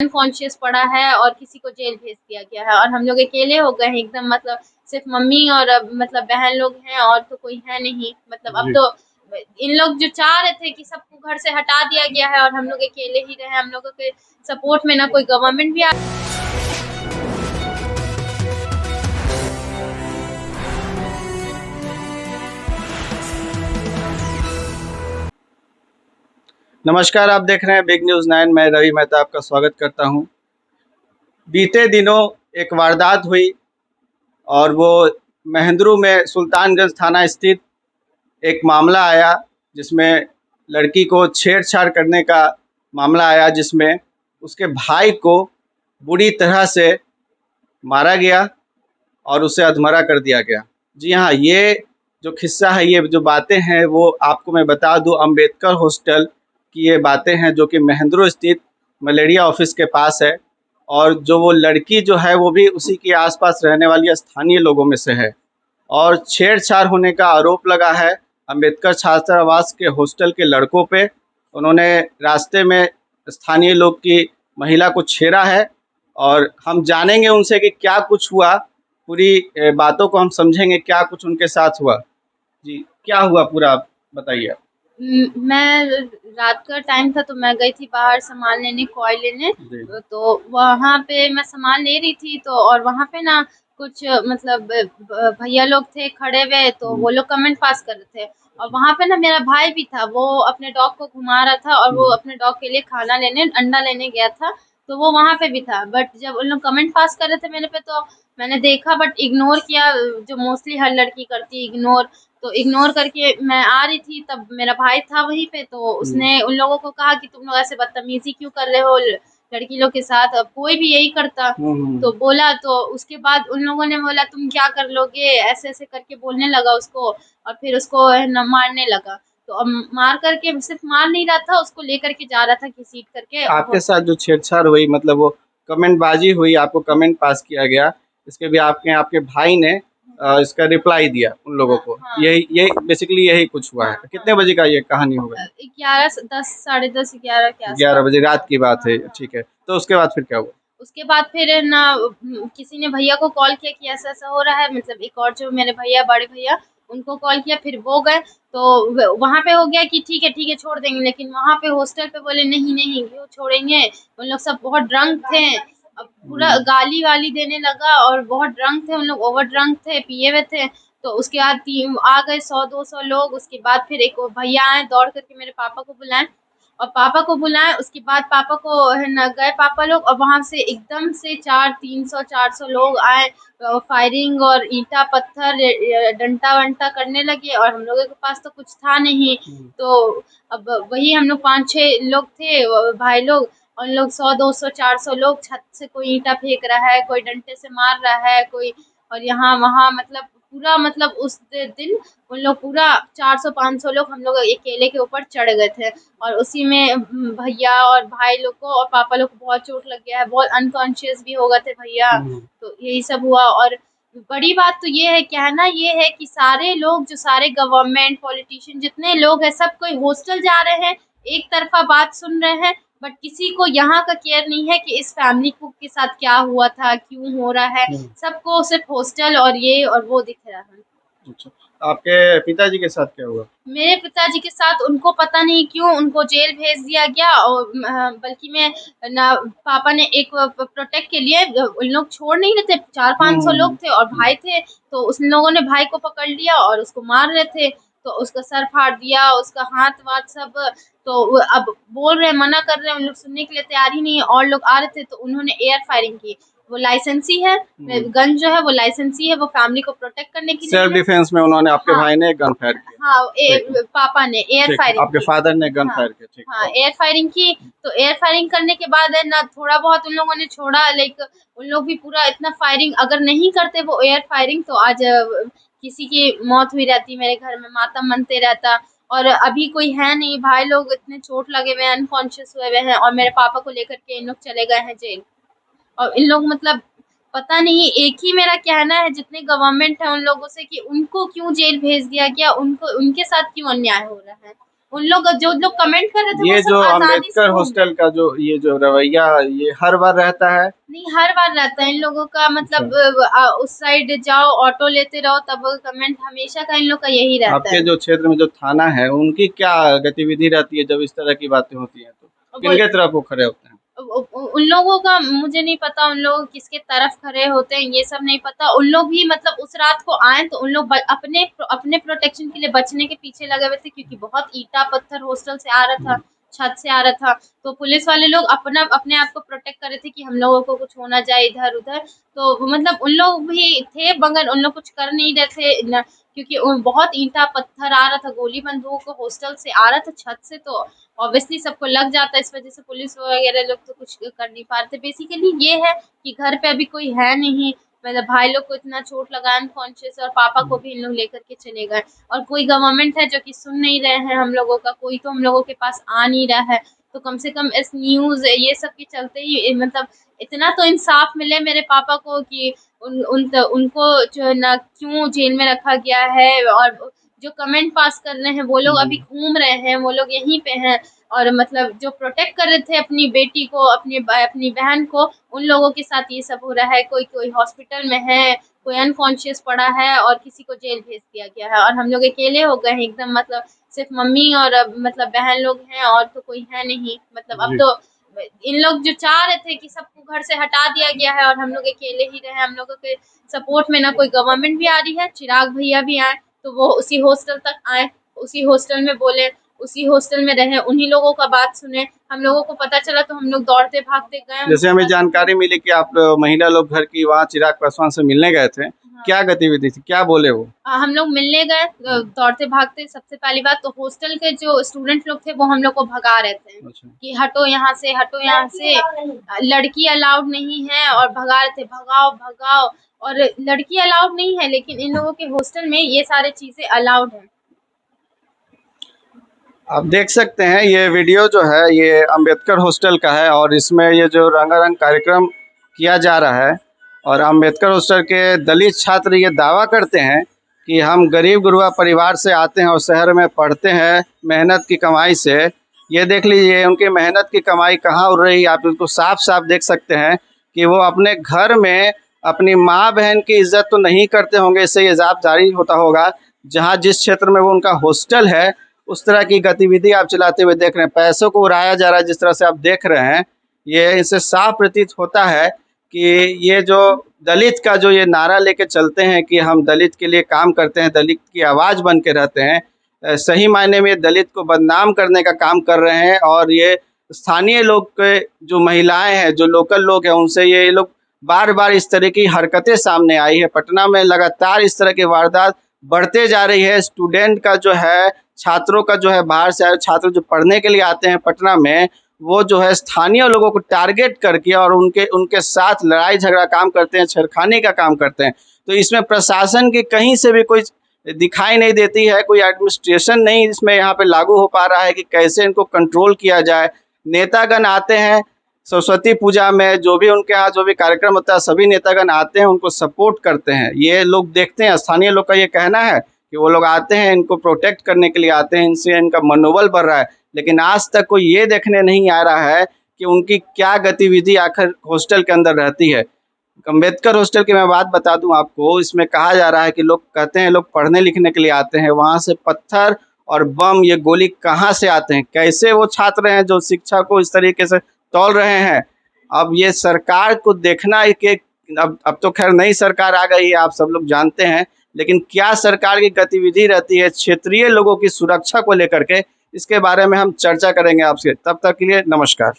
Unconscious पड़ा है और किसी को जेल भेज दिया गया है और हम लोग अकेले हो गए हैं एकदम। मतलब सिर्फ मम्मी और मतलब बहन लोग हैं और तो कोई है नहीं। मतलब अब जी। तो इन लोग जो चाह रहे थे कि सबको घर से हटा दिया गया है और हम लोग अकेले ही रहे। हम लोगों के सपोर्ट में ना कोई गवर्नमेंट भी नमस्कार, आप देख रहे हैं बिग न्यूज़ 9। मैं रवि मेहता आपका स्वागत करता हूं। बीते दिनों एक वारदात हुई और वो महेंद्रू में सुल्तानगंज थाना स्थित एक मामला आया, जिसमें लड़की को छेड़छाड़ करने का मामला आया, जिसमें उसके भाई को बुरी तरह से मारा गया और उसे अधमरा कर दिया गया। जी हाँ, ये जो किस्सा है, ये जो बातें हैं, वो आपको मैं बता दूं, अंबेडकर हॉस्टल की ये बातें हैं, जो कि महेंद्रू स्थित मलेरिया ऑफिस के पास है। और जो वो लड़की जो है, वो भी उसी के आसपास रहने वाली स्थानीय लोगों में से है और छेड़छाड़ होने का आरोप लगा है अंबेडकर छात्रावास के हॉस्टल के लड़कों पे। उन्होंने रास्ते में स्थानीय लोग की महिला को छेड़ा है और हम जानेंगे उनसे कि क्या कुछ हुआ। पूरी बातों को हम समझेंगे, क्या कुछ उनके साथ हुआ। जी, क्या हुआ पूरा आप बताइए। मैं रात का टाइम था तो मैं गई थी बाहर सामान लेने, कॉयल लेने। जी। तो वहाँ पे मैं सामान ले रही थी तो और वहाँ पे ना कुछ मतलब भैया लोग थे खड़े हुए, तो वो लोग कमेंट पास कर रहे थे। और वहाँ पे ना मेरा भाई भी था, वो अपने डॉग को घुमा रहा था और वो अपने डॉग के लिए खाना लेने, अंडा लेने गया था। तो वो वहाँ पे भी था, बट जब उन लोग कमेंट पास कर रहे थे मेरे पे तो मैंने देखा बट इग्नोर किया, जो मोस्टली हर लड़की करती है, इग्नोर। तो इग्नोर करके मैं आ रही थी, तब मेरा भाई था वहीं पे, तो उसने उन लोगों को कहा कि तुम लोग ऐसे बदतमीजी क्यों कर रहे हो लड़की लोग के साथ, अब कोई भी यही करता। तो बोला, तो उसके बाद उन लोगों ने बोला तुम क्या कर लोगे, ऐसे ऐसे करके बोलने लगा उसको और फिर उसको है न मारने लगा। तो अब मार करके सिर्फ मार नहीं रहा था, उसको लेकर के जा रहा था घसीट करके आपके साथ जो छेड़छाड़ हुई, मतलब वो कमेंटबाजी हुई, आपको कमेंट पास किया गया, इसके भी आपके आपके भाई ने इसका रिप्लाई दिया उन लोगों हाँ, को। हाँ, यही यही बेसिकली यही कुछ हुआ है। हाँ, कितने हाँ। बजे का ये कहानी हो गई? 11 10 10:30 11 के 11 आसपास। बजे रात की बात हाँ, है। हाँ। ठीक है, तो उसके बाद फिर क्या हुआ? उसके बाद फिर ना किसी ने भैया को कॉल किया कि ऐसा-ऐसा हो रहा है, मतलब एक और जो मेरे भैया, बड़े भैया, उनको कॉल किया, फिर वो गए। तो वहाँ पे हो गया कि ठीक है, छोड़ देंगे, लेकिन वहाँ पे हॉस्टल पे बोले नहीं, नहीं, क्यों छोड़ेंगे? उन लोग सब बहुत ड्रंक थे। अब पूरा गाली-वाली देने लगा और बहुत ड्रंक थे, उन लोग ओवर ड्रंक थे, पिए हुए थे। तो उसके बाद आ गए 100-200 लोग। उसके बाद फिर एक भैया आए, दौड़ करके मेरे पापा को बुलाए और पापा को बुलाएँ। उसके बाद पापा को है ना, गए पापा लोग और वहाँ से एकदम से 300-400 लोग आए। फायरिंग और ईंटा पत्थर डंटा-वंटा करने लगे और हम लोगों के पास तो कुछ था नहीं। तो अब वही हम लोग 5-6 लोग थे, भाई लोग। उन लोग 100-200-400 लोग, छत से कोई ईंटा फेंक रहा है, कोई डंडे से मार रहा है, कोई और यहाँ-वहाँ, मतलब पूरा, मतलब उस दिन उन लोग पूरा 400-500 लोग हम लोग अकेले के ऊपर चढ़ गए थे। और उसी में भैया और भाई लोग को और पापा लोग को बहुत चोट लग गया है, बहुत अनकॉन्शियस भी हो गए थे भैया। तो यही सब हुआ। और बड़ी बात तो ये है, कहना ये है कि सारे लोग, जो सारे गवर्नमेंट पॉलिटिशियन जितने लोग हैं, सब कोई हॉस्टल जा रहे हैं, एक तरफा बात सुन रहे हैं, बट किसी को यहाँ का केयर नहीं है कि इस फैमिली को के साथ क्या हुआ था, क्यों हो रहा है। सबको सिर्फ हॉस्टल और ये और वो दिख रहा है। अच्छा, आपके पिताजी के साथ क्या हुआ? मेरे पिताजी के साथ उनको पता नहीं क्यों उनको जेल भेज दिया गया। और बल्कि मैं ना, पापा ने एक प्रोटेक्ट के लिए, उन लोग छोड़ नहीं रहे थे, 400-500 लोग थे और भाई थे। तो उन लोगों ने भाई को पकड़ लिया और उसको मार रहे थे। तो उसका सर फाड़ दिया, उसका हाथ-वाथ सब। तो अब बोल रहे हैं, मना कर रहे हैं, उन लोग सुनने के लिए तैयार ही नहीं है। और लोग आ रहे थे तो उन्होंने एयर फायरिंग की। वो लाइसेंसी है, गन जो है वो लाइसेंसी है, वो फैमिली को प्रोटेक्ट करने के लिए सेल्फ है। डिफेंस में उन्होंने, आपके हाँ, भाई ने गन फायर किया? हाँ, ठीक है, पापा ने एयर ठीक है। फायरिंग आपके की। फादर ने गन हाँ, फायर किया, ठीक हाँ, है। एयर फायरिंग की। तो एयर फायरिंग करने के बाद है ना, थोड़ा बहुत उन लोगों ने छोड़ा, लाइक उन लोग भी पूरा इतना फायरिंग, अगर नहीं करते वो एयर फायरिंग तो आज किसी की मौत हुई रहती, मेरे घर में मातम मनते रहता। और अभी कोई है नहीं, भाई लोग इतने चोट लगे हुए हैं, अनकॉन्शियस हुए हुए हैं और मेरे पापा को लेकर के इन लोग चले गए हैं जेल। और इन लोग, मतलब पता नहीं, एक ही मेरा कहना है जितने गवर्नमेंट है उन लोगों से कि उनको क्यों जेल भेज दिया गया, उनको उनके साथ क्यों अन्याय हो रहा है। उन लोग जो लोग कमेंट कर रहे थे ये वो जो सब आजादी अम्बेडकर से घूम रहे हॉस्टल का ये जो रवैया ये हर बार रहता है। नहीं, हर बार रहता है इन लोगों का, मतलब अच्छा, उस साइड जाओ ऑटो लेते रहो तब कमेंट हमेशा का इन लोग का यही रहता आपके है। जो क्षेत्र में जो थाना है उनकी क्या गतिविधि रहती है जब इस तरह की बातें होती हैं तो बोल किनके तरफ वो खड़े होते हैं? उन लोगों का मुझे नहीं पता, उन लोग किसके तरफ खड़े होते हैं ये सब नहीं पता। उन लोग भी मतलब उस रात को आए तो उन लोग अपने अपने प्रोटेक्शन के लिए बचने के पीछे लगे हुए थे, क्योंकि बहुत ईटा पत्थर हॉस्टल से आ रहा था, छत से आ रहा था। तो पुलिस वाले लोग अपना अपने आप को प्रोटेक्ट कर रहे थे कि हम लोगों को कुछ होना जाए इधर उधर। तो मतलब उन लोग भी थे मगर उन लोग कुछ कर नहीं रहे थे न, क्योंकि बहुत ईटा पत्थर आ रहा था, गोली बंदूक हॉस्टल से आ रहा था छत से, तो ऑब्वियसली सबको लग जाता है। इस वजह से पुलिस वगैरह लोग तो कुछ कर नहीं पा रहे थे। बेसिकली ये है कि घर पे अभी कोई है नहीं, मतलब भाई लोग को इतना चोट लगा अनकॉन्शियस, और पापा को भी इन लोग लेकर के चले गए। और कोई गवर्नमेंट है जो कि सुन नहीं रहे हैं हम लोगों का, कोई तो हम लोगों के पास आ नहीं रहा है। तो कम से कम इस न्यूज़ ये सब के चलते ही मतलब इतना तो इंसाफ मिले मेरे पापा को कि उनको जो है ना क्यों जेल में रखा गया है। और जो कमेंट पास कर रहे हैं वो लोग अभी घूम रहे हैं, वो लोग यहीं पे हैं। और मतलब जो प्रोटेक्ट कर रहे थे अपनी बेटी को, अपनी बहन को, उन लोगों के साथ ये सब हो रहा है। कोई कोई हॉस्पिटल में है, कोई अनकॉन्शियस पड़ा है, और किसी को जेल भेज दिया गया है। और हम लोग अकेले हो गए हैं एकदम, मतलब सिर्फ मम्मी और मतलब बहन लोग हैं, और तो कोई है नहीं। मतलब अब जी। तो इन लोग जो चाह रहे थे कि सबको घर से हटा दिया गया है और हम लोग अकेले ही रहे। हम लोगों के सपोर्ट में ना कोई गवर्नमेंट भी आ रही है, चिराग भैया भी आए तो वो उसी हॉस्टल तक आए, उसी हॉस्टल में बोले, उसी हॉस्टल में रहे, उन्हीं लोगों का बात सुने। हम लोगों को पता चला तो हम लोग दौड़ते भागते गए जैसे उनके हमें पास। जानकारी मिली कि आप महिला लोग घर की वहाँ चिराग पासवान से मिलने गए थे, हाँ। क्या गतिविधि थी, क्या बोले वो? हम लोग मिलने गए दौड़ते भागते। सबसे पहली बात तो हॉस्टल के जो स्टूडेंट लोग थे वो हम लोग को भगा रहे थे अच्छा। कि हटो यहाँ से, हटो यहाँ से, लड़की अलाउड नहीं है, और भगा रहे थे, भगाओ भगाओ। और लड़की अलाउड नहीं है लेकिन इन लोगों के हॉस्टल में ये सारी चीजें अलाउड है। आप देख सकते हैं ये वीडियो जो है ये अंबेडकर हॉस्टल का है और इसमें ये जो रंगारंग कार्यक्रम किया जा रहा है। और अंबेडकर हॉस्टल के दलित छात्र ये दावा करते हैं कि हम गरीब गुरबा परिवार से आते हैं और शहर में पढ़ते हैं मेहनत की कमाई से। ये देख लीजिए उनकी मेहनत की कमाई कहाँ उड़ रही है, आप इसको साफ साफ देख सकते हैं कि वो अपने घर में अपनी माँ बहन की इज्जत तो नहीं करते होंगे, इससे ये जाप जारी होता होगा। जहाँ जिस क्षेत्र में वो उनका हॉस्टल है उस तरह की गतिविधि आप चलाते हुए देख रहे हैं, पैसों को उड़ाया जा रहा है जिस तरह से आप देख रहे हैं। ये इससे साफ प्रतीत होता है कि ये जो दलित का जो ये नारा लेके चलते हैं कि हम दलित के लिए काम करते हैं, दलित की आवाज़ बन के रहते हैं, सही मायने में दलित को बदनाम करने का काम कर रहे हैं। और ये स्थानीय लोग के जो महिलाएं हैं, जो लोकल लोग हैं, उनसे ये लोग बार बार इस तरह की हरकतें सामने आई है। पटना में लगातार इस तरह की वारदात बढ़ते जा रही है। स्टूडेंट का जो है, छात्रों का जो है, बाहर से आए छात्र जो पढ़ने के लिए आते हैं पटना में, वो जो है स्थानीय लोगों को टारगेट करके और उनके साथ लड़ाई झगड़ा काम करते हैं, छेड़खानी का काम करते हैं। तो इसमें प्रशासन की कहीं से भी कोई दिखाई नहीं देती है, कोई एडमिनिस्ट्रेशन नहीं इसमें यहाँ पे लागू हो पा रहा है कि कैसे इनको कंट्रोल किया जाए। नेतागण आते हैं सरस्वती पूजा में, जो भी उनके यहाँ जो भी कार्यक्रम होता है, सभी नेतागण आते हैं, उनको सपोर्ट करते हैं। ये लोग देखते हैं, स्थानीय लोग का ये कहना है कि वो लोग आते हैं, इनको प्रोटेक्ट करने के लिए आते हैं, इनसे इनका मनोबल बढ़ रहा है। लेकिन आज तक कोई ये देखने नहीं आ रहा है कि उनकी क्या गतिविधि आखिर हॉस्टल के अंदर रहती है। अम्बेडकर हॉस्टल की मैं बात बता दूं आपको, इसमें कहा जा रहा है कि लोग कहते हैं लोग पढ़ने लिखने के लिए आते हैं, वहाँ से पत्थर और बम, ये गोली कहाँ से आते हैं, कैसे वो छात्र हैं जो शिक्षा को इस तरीके से तौल रहे हैं। अब ये सरकार को देखना है कि अब तो खैर नई सरकार आ गई है, आप सब लोग जानते हैं, लेकिन क्या सरकार की गतिविधि रहती है क्षेत्रीय लोगों की सुरक्षा को लेकर के, इसके बारे में हम चर्चा करेंगे आपसे। तब तक के लिए नमस्कार।